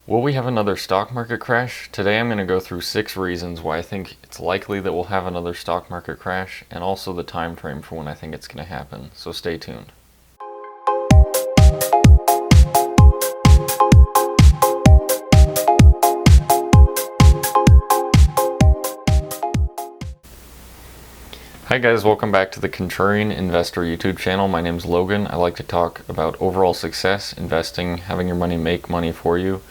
Will we have another stock market crash? Today I'm going to go through 6 reasons why I think it's likely that we'll have another stock market crash, and also the time frame for when I think it's going to happen. So stay tuned. Hi guys, welcome back to the Contrarian Investor YouTube channel. My name is Logan. I like to talk about overall success, investing, having your money make money for you,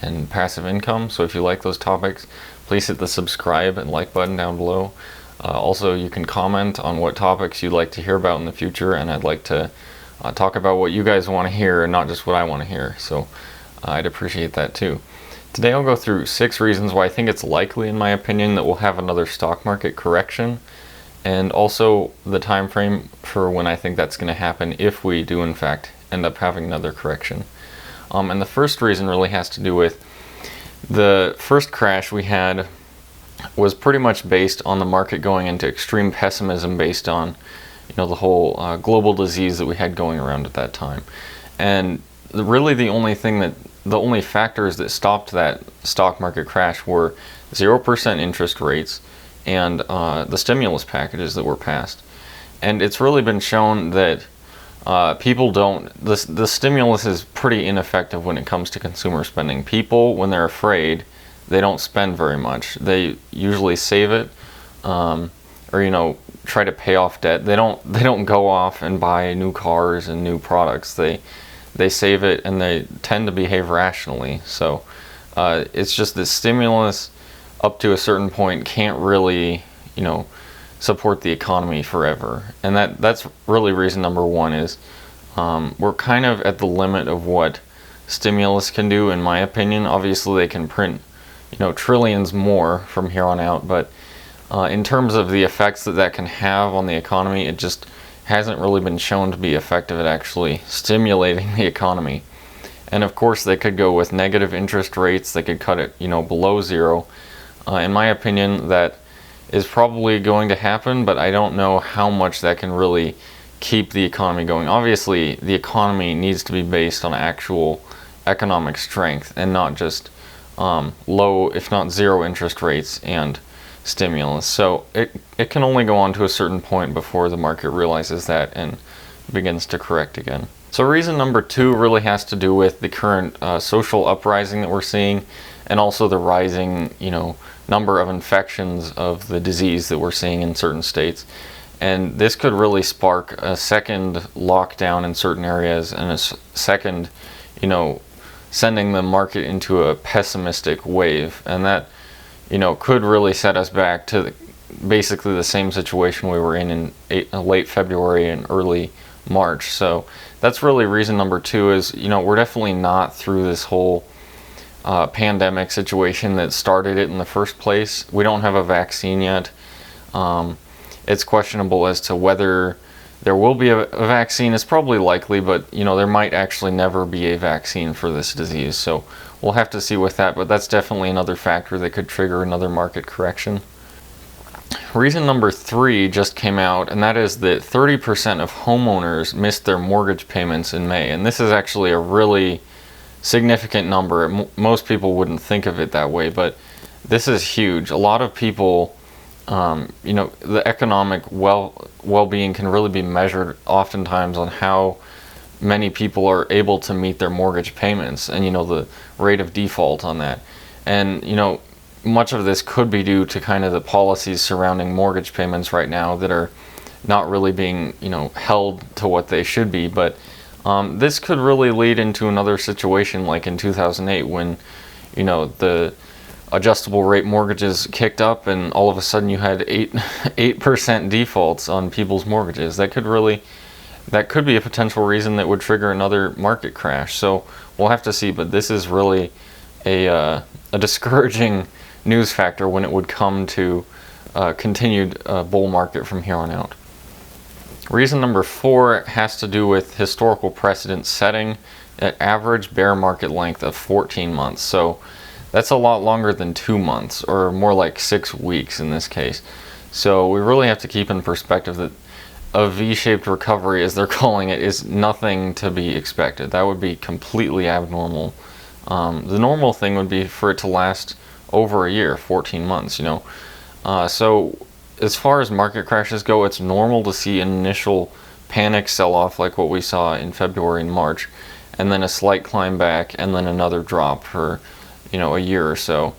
and passive income. So if you like those topics, please hit the subscribe and like button down below. Also, you can comment on what topics you'd like to hear about in the future, and I'd like to talk about what you guys want to hear and not just what I want to hear. So I'd appreciate that too. Today I'll go through 6 reasons why I think it's likely, in my opinion, that we'll have another stock market correction, and also the time frame for when I think that's going to happen if we do in fact end up having another correction. And the first reason really has to do with the first crash we had was pretty much based on the market going into extreme pessimism based on, the whole global disease that we had going around at that time. And really the only factors that stopped that stock market crash were 0% interest rates and the stimulus packages that were passed. And it's really been shown that the stimulus is pretty ineffective when it comes to consumer spending. People, when they're afraid, they don't spend very much. They usually save it, or try to pay off debt. They don't go off and buy new cars and new products. They save it, and they tend to behave rationally. So it's just that stimulus up to a certain point can't really, support the economy forever. And that's really reason number one is we're kind of at the limit of what stimulus can do, in my opinion. Obviously they can print, trillions more from here on out, but in terms of the effects that can have on the economy, it just hasn't really been shown to be effective at actually stimulating the economy. And of course they could go with negative interest rates. They could cut it, below zero. In my opinion, that is probably going to happen, but I don't know how much that can really keep the economy going. Obviously, the economy needs to be based on actual economic strength and not just low, if not zero, interest rates and stimulus. So it can only go on to a certain point before the market realizes that and begins to correct again. So reason number 2 really has to do with the current social uprising that we're seeing, and also the rising, number of infections of the disease that we're seeing in certain states. And this could really spark a second lockdown in certain areas, and a second, sending the market into a pessimistic wave. And that, could really set us back to basically the same situation we were in late February and early March. So that's really reason number 2 is, we're definitely not through this whole pandemic situation that started it in the first place. We don't have a vaccine yet. It's questionable as to whether there will be a vaccine. It's probably likely, but there might actually never be a vaccine for this disease. So we'll have to see with that, but that's definitely another factor that could trigger another market correction. Reason number 3 just came out, and that is that 30% of homeowners missed their mortgage payments in May. And this is actually a really significant number. Most people wouldn't think of it that way, but this is huge. A lot of people, the economic well-being can really be measured oftentimes on how many people are able to meet their mortgage payments and, the rate of default on that. And, much of this could be due to kind of the policies surrounding mortgage payments right now that are not really being, held to what they should be. But this could really lead into another situation like in 2008 when, the adjustable rate mortgages kicked up and all of a sudden you had 8% defaults on people's mortgages. That could be a potential reason that would trigger another market crash. So we'll have to see, but this is really a discouraging news factor when it would come to continued bull market from here on out. Reason number 4 has to do with historical precedent setting at average bear market length of 14 months. So that's a lot longer than 2 months, or more like 6 weeks in this case. So we really have to keep in perspective that a V-shaped recovery, as they're calling it, is nothing to be expected. That would be completely abnormal The normal thing would be for it to last over a year, 14 months, you know. So as far as market crashes go, it's normal to see an initial panic sell-off like what we saw in February and March, and then a slight climb back, and then another drop for, you know, a year or so.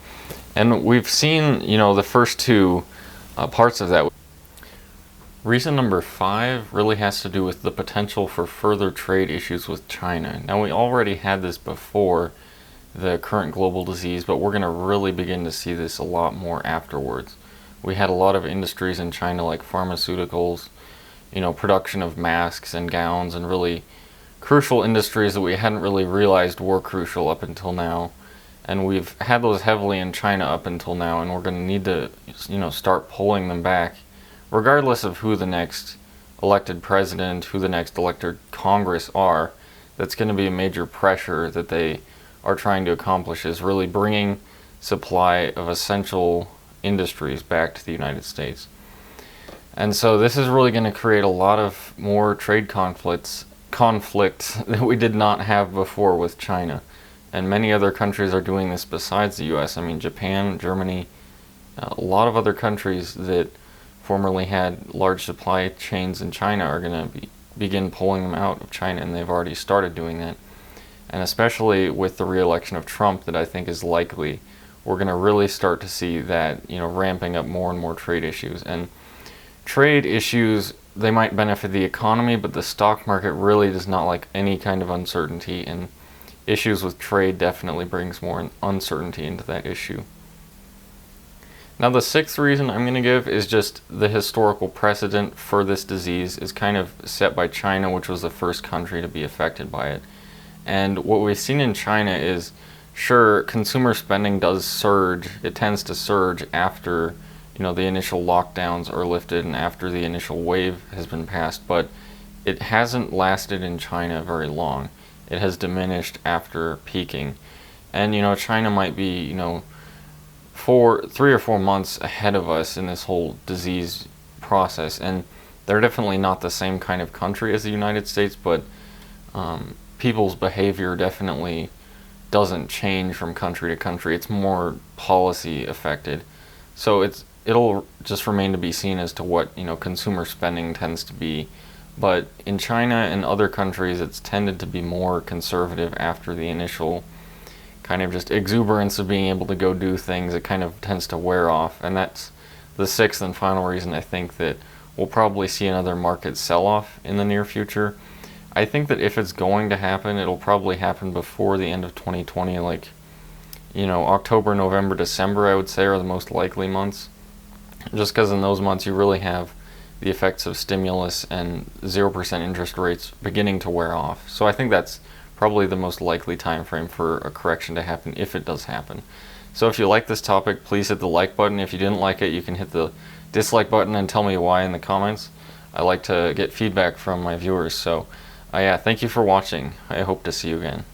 And we've seen, you know, the first two parts of that. Reason number 5 really has to do with the potential for further trade issues with China. Now, we already had this before the current global disease, but we're going to really begin to see this a lot more afterwards. We had a lot of industries in China like pharmaceuticals, you know, production of masks and gowns, and really crucial industries that we hadn't really realized were crucial up until now. And we've had those heavily in China up until now, and we're going to need to, you know, start pulling them back, regardless of who the next elected president, who the next elected Congress are. That's going to be a major pressure that they are trying to accomplish, is really bringing supply of essential industries back to the United States. And so this is really going to create a lot of more trade conflict that we did not have before with China. And many other countries are doing this besides the US. I mean, Japan, Germany, a lot of other countries that formerly had large supply chains in China are going to begin pulling them out of China, and they've already started doing that. And especially with the re-election of Trump, that I think is likely, we're going to really start to see that, you know, ramping up more and more trade issues. And trade issues, they might benefit the economy, but the stock market really does not like any kind of uncertainty, and issues with trade definitely brings more uncertainty into that issue. Now, the 6th reason I'm going to give is just the historical precedent for this disease is kind of set by China, which was the first country to be affected by it. And what we've seen in China is, sure, consumer spending does surge. It tends to surge after, you know, the initial lockdowns are lifted and after the initial wave has been passed, but it hasn't lasted in China very long. It has diminished after peaking. And, you know, China might be, you know, 3 or 4 months ahead of us in this whole disease process, and they're definitely not the same kind of country as the United States, but people's behavior definitely doesn't change from country to country. It's more policy affected, so it'll just remain to be seen as to what, you know, consumer spending tends to be. But in China and other countries, it's tended to be more conservative after the initial kind of just exuberance of being able to go do things. It kind of tends to wear off, and that's the 6th and final reason I think that we'll probably see another market sell-off in the near future. I think that if it's going to happen, it'll probably happen before the end of 2020, like, you know, October, November, December, I would say, are the most likely months, just because in those months you really have the effects of stimulus and 0% interest rates beginning to wear off. So I think that's probably the most likely time frame for a correction to happen, if it does happen. So if you like this topic, please hit the like button. If you didn't like it, you can hit the dislike button and tell me why in the comments. I like to get feedback from my viewers. So yeah, thank you for watching. I hope to see you again.